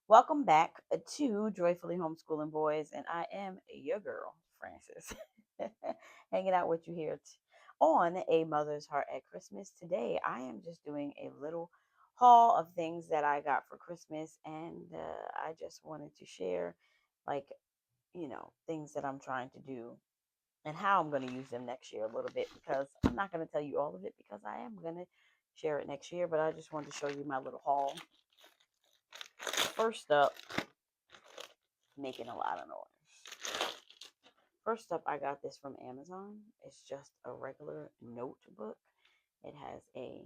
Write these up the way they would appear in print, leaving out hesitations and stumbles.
Welcome back to Joyfully Homeschooling Boys, and I am your girl, Francis, hanging out with you here on A Mother's Heart at Christmas. Today, I am just doing a little haul of things that I got for Christmas, and I just wanted to share, like, things that I'm trying to do and how I'm going to use them next year a little bit because I'm not going to tell you all of it because I am going to share it next year, but I just wanted to show you my little haul. First up, making a lot of noise. First up, I got this from Amazon. It's just a regular notebook. It has I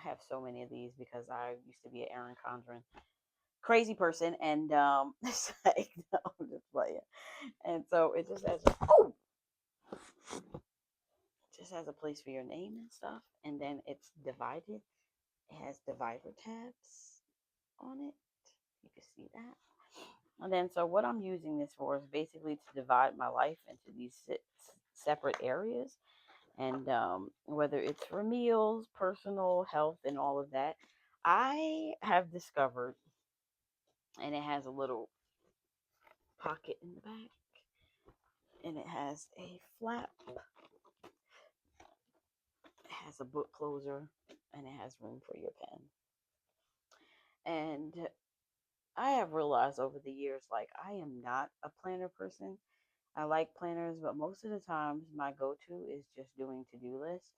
have so many of these because I used to be an Erin Condren crazy person, and it's like, no, I'm just playing. And so it just has a place for your name and stuff, and then it's divided. It has divider tabs on it. You can see that. And then, so what I'm using this for is basically to divide my life into these separate areas. And whether it's for meals, personal, health, and all of that, I have discovered, and it has a little pocket in the back, and it has a flap, it has a book closer, and it has room for your pen. And I have realized over the years, like, I am not a planner person. I like planners, but most of the times my go to is just doing to do lists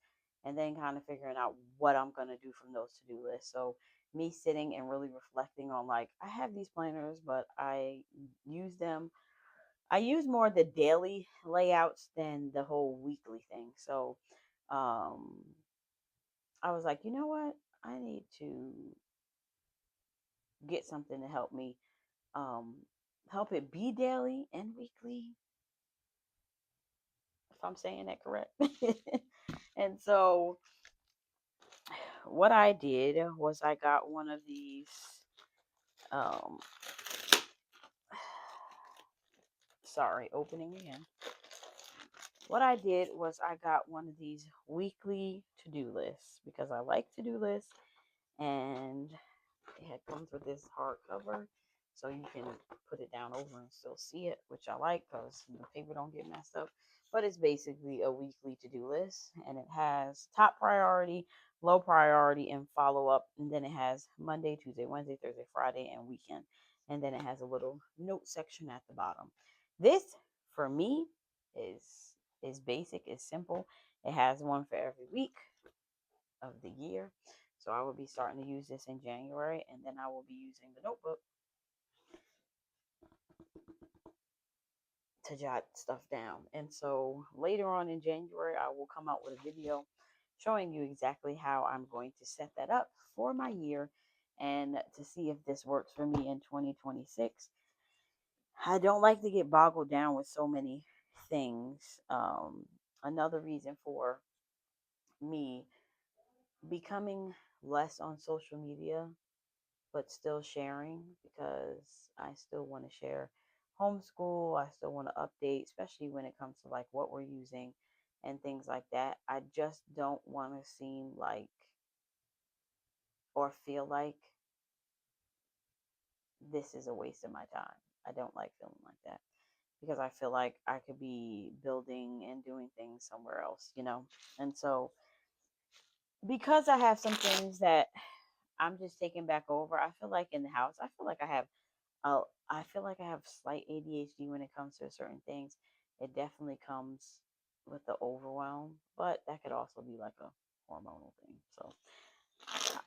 and then kind of figuring out what I'm going to do from those to do lists. So, me sitting and really reflecting on, like, I have these planners, but use them. I use more the daily layouts than the whole weekly thing. So, um, I was like, you know what? I need to get something to um, help it be daily and weekly, if I'm saying that correct. And so what I did was I got one of these. Um, sorry, opening again. What I did was I got one of these weekly to do lists because I like to do lists, and comes with this hardcover, so you can put it down over and still see it, which I like because the paper don't get messed up. But it's basically a weekly to-do list, and it has top priority, low priority, and follow up. And then it has Monday, Tuesday, Wednesday, Thursday, Friday, and weekend. And then it has a little note section at the bottom. This, for me, is basic, is simple. It has one for every week of the year. So I will be starting to use this in January, and then I will be using the notebook to jot stuff down. And so later on in January, I will come out with a video showing you exactly how I'm going to set that up for my year and to see if this works for me in 2026. I don't like to get boggled down with so many things. Another reason for me becoming less on social media but still sharing, because I still want to share homeschool. I still want to update, especially when it comes to like what we're using and things like that. I just don't want to seem like or feel like this is a waste of my time. I don't like feeling like that because I feel like I could be building and doing things somewhere else. And so, because I have some things that I'm just taking back over, I feel like in the house, I feel like I have slight ADHD when it comes to certain things. It definitely comes with the overwhelm, but that could also be like a hormonal thing. So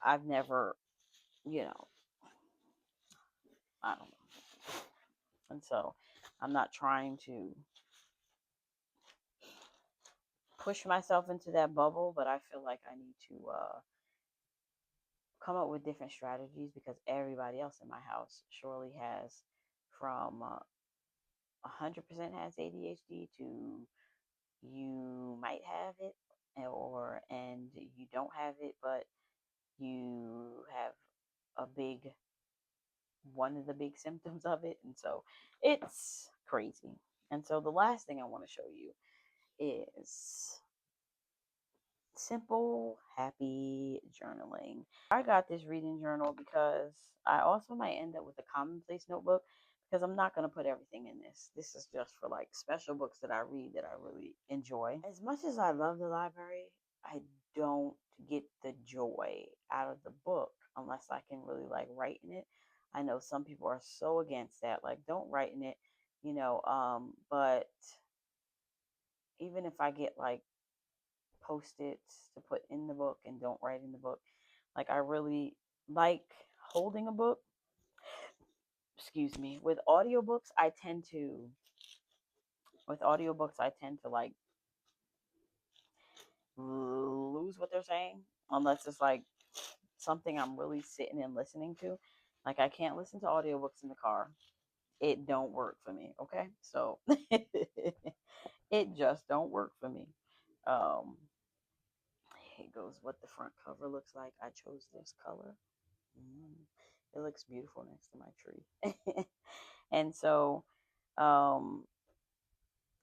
I've never, you know, I don't know. And so I'm not trying to push myself into that bubble, but I feel like I need to come up with different strategies because everybody else in my house surely has, from 100% has ADHD to you might have it, and you don't have it, but you have a big one of the big symptoms of it. And so it's crazy. And so the last thing I want to show you is simple, happy journaling. I got this reading journal because I also might end up with a commonplace notebook because I'm not going to put everything in this. This is just for like special books that I read that I really enjoy. As much as I love the library, I don't get the joy out of the book unless I can really like write in it. I know some people are so against that, like don't write in it, but even if I get like post-its to put in the book and don't write in the book. Like I really like holding a book. Excuse me. With audiobooks I tend to like lose what they're saying unless it's like something I'm really sitting and listening to. Like I can't listen to audiobooks in the car. It don't work for me, okay? So it just don't work for me. Um here goes what the front cover looks like. I chose this color. Mm, it looks beautiful next to my tree. And so, um,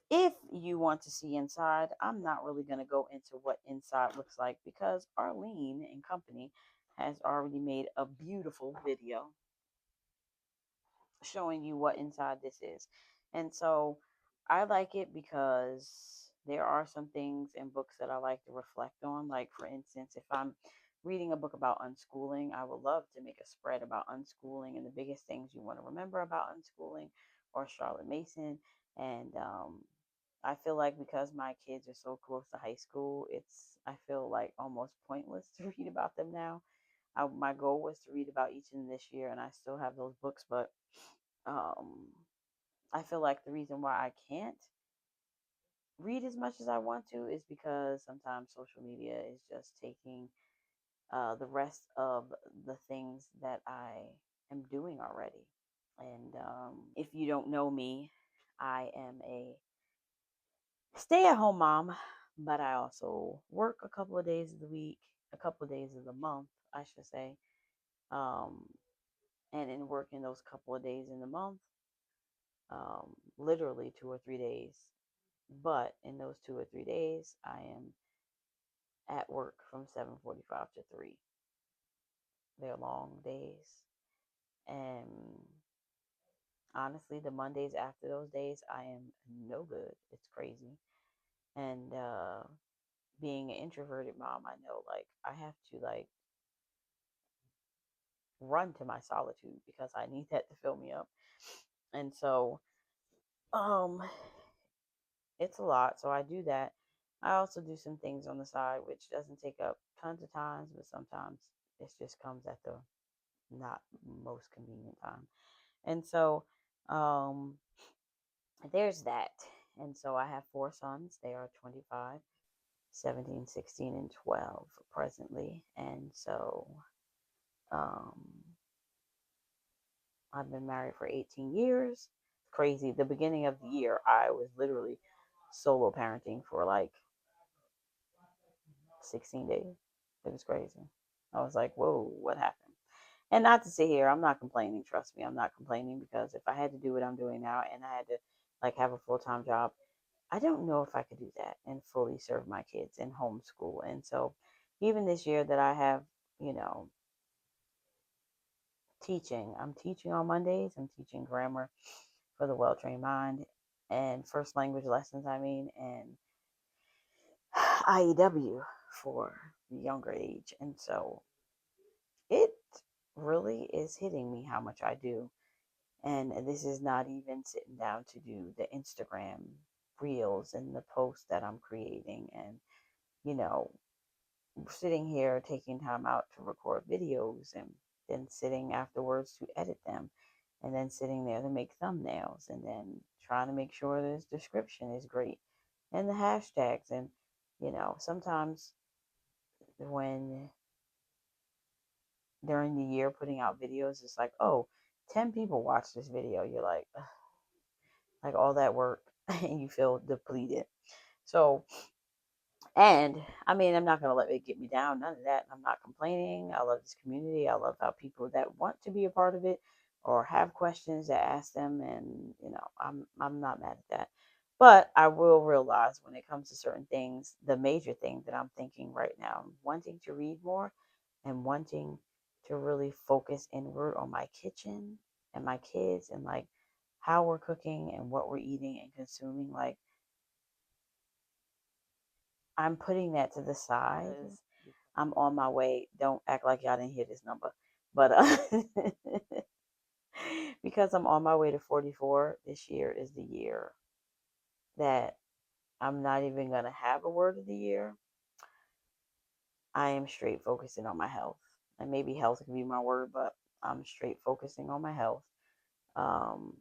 if you want to see inside, I'm not really going to go into what inside looks like because Arlene and company has already made a beautiful video showing you what inside this is. And so I like it because there are some things in books that I like to reflect on. Like, for instance, if I'm reading a book about unschooling, I would love to make a spread about unschooling and the biggest things you want to remember about unschooling or Charlotte Mason. And I feel like because my kids are so close to high school, I feel like almost pointless to read about them now. My goal was to read about each of them this year, and I still have those books, but um, I feel like the reason why I can't read as much as I want to is because sometimes social media is just taking the rest of the things that I am doing already. And if you don't know me, I am a stay at home mom, but I also work a couple of days of the week, a couple of days of the month, I should say. Um, and in working those couple of days in the month, literally 2 or 3 days. But in those 2 or 3 days, I am at work from 7:45 to 3. They're long days. And honestly, the Mondays after those days, I am no good. It's crazy. And being an introverted mom, I know like I have to like run to my solitude because I need that to fill me up. And so um it's a lot. So I do that. I also do some things on the side which doesn't take up tons of times, but sometimes it just comes at the not most convenient time. And so um there's that. And so I have 4 sons. They are 25, 17, 16, and 12 presently. And so um I've been married for 18 years. Crazy. The beginning of the year, I was literally solo parenting for like 16 days. It was crazy. I was like, whoa, what happened? And not to sit here, I'm not complaining. Trust me, I'm not complaining because if I had to do what I'm doing now and I had to like have a full time job, I don't know if I could do that and fully serve my kids and homeschool. And so, even this year that I have, you know, I'm teaching on Mondays. I'm teaching grammar for the well trained mind and first language lessons, and IEW for the younger age. And so, it really is hitting me how much I do. And this is not even sitting down to do the Instagram reels and the posts that I'm creating and, you know, sitting here taking time out to record videos and then sitting afterwards to edit them and then sitting there to make thumbnails and then trying to make sure this description is great and the hashtags. And, sometimes when during the year putting out videos, it's like, oh, 10 people watch this video. You're like, ugh, like all that work and you feel depleted. So, and I mean, I'm not going to let it get me down. None of that. I'm not complaining. I love this community. I love how people that want to be a part of it or have questions that ask them. And, I'm not mad at that. But I will realize when it comes to certain things, the major thing that I'm thinking right now, wanting to read more and wanting to really focus inward on my kitchen and my kids and like how we're cooking and what we're eating and consuming. Like, I'm putting that to the side. I'm on my way. Don't act like y'all didn't hear this number. But because I'm on my way to 44, this year is the year that I'm not even going to have a word of the year. I am straight focusing on my health. And maybe health could be my word, but I'm straight focusing on my health, um,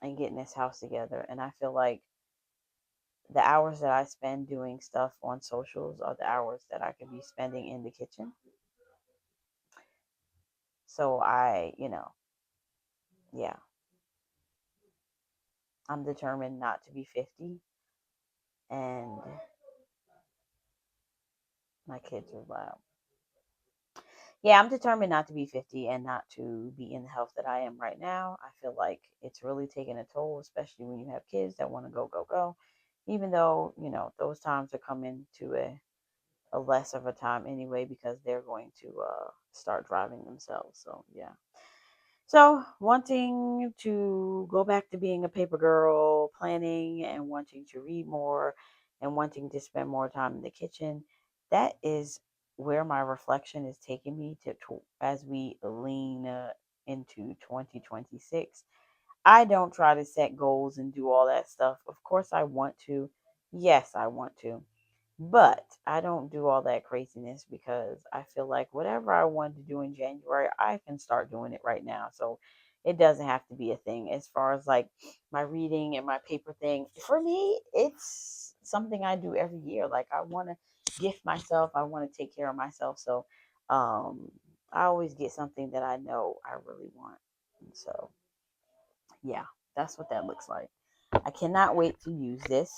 and getting this house together. And I feel like the hours that I spend doing stuff on socials are the hours that I could be spending in the kitchen. So yeah, I'm determined not to be 50. And my kids are loud. Yeah, I'm determined not to be 50 and not to be in the health that I am right now. I feel like it's really taking a toll, especially when you have kids that want to go, go, go. Even though, those times are coming to a less of a time anyway because they're going to start driving themselves. So, yeah. So, wanting to go back to being a paper girl, planning and wanting to read more and wanting to spend more time in the kitchen, that is where my reflection is taking me to as we lean into 2026. I don't try to set goals and do all that stuff. Of course, I want to. Yes, I want to. But I don't do all that craziness because I feel like whatever I wanted to do in January, I can start doing it right now. So it doesn't have to be a thing. As far as like my reading and my paper thing, for me, it's something I do every year. Like, I want to gift myself, I want to take care of myself. So um, I always get something that I know I really want. And so, yeah, that's what that looks like. I cannot wait to use this.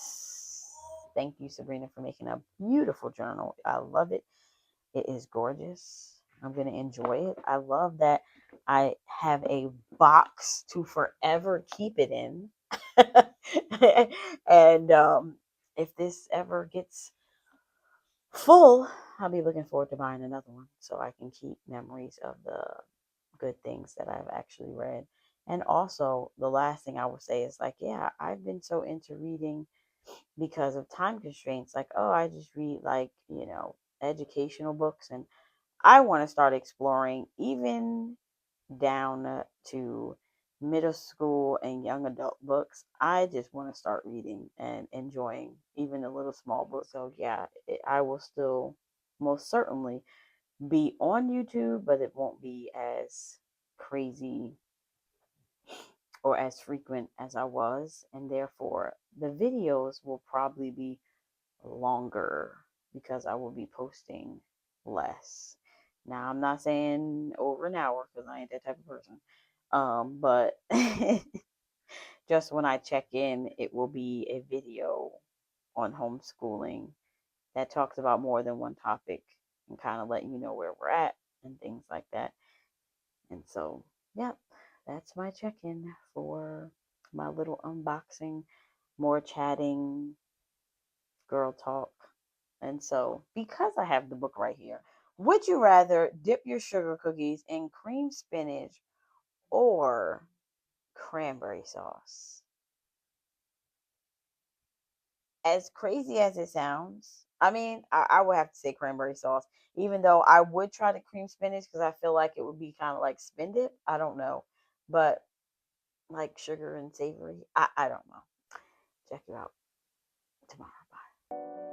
Thank you, Sabrina, for making a beautiful journal. I love it. It is gorgeous. I'm going to enjoy it. I love that I have a box to forever keep it in. And if this ever gets full, I'll be looking forward to buying another one so I can keep memories of the good things that I've actually read. And also, the last thing I would say is like, yeah, I've been so into reading because of time constraints. Like, oh, I just read like, educational books. And I want to start exploring even down to middle school and young adult books. I just want to start reading and enjoying even the little small books. So, yeah, I will still most certainly be on YouTube, but it won't be as crazy or as frequent as I was. And therefore, the videos will probably be longer because I will be posting less. Now, I'm not saying over an hour because I ain't that type of person. But just when I check in, it will be a video on homeschooling that talks about more than one topic and kind of letting you know where we're at and things like that. And so, yep, that's my check in for my little unboxing, more chatting, girl talk. And so, because I have the book right here, would you rather dip your sugar cookies in cream spinach or cranberry sauce? As crazy as it sounds, I mean, I would have to say cranberry sauce, even though I would try the cream spinach because I feel like it would be kind of like spin dip. I don't know. But like sugar and savory, I don't know. Check you out tomorrow. Bye.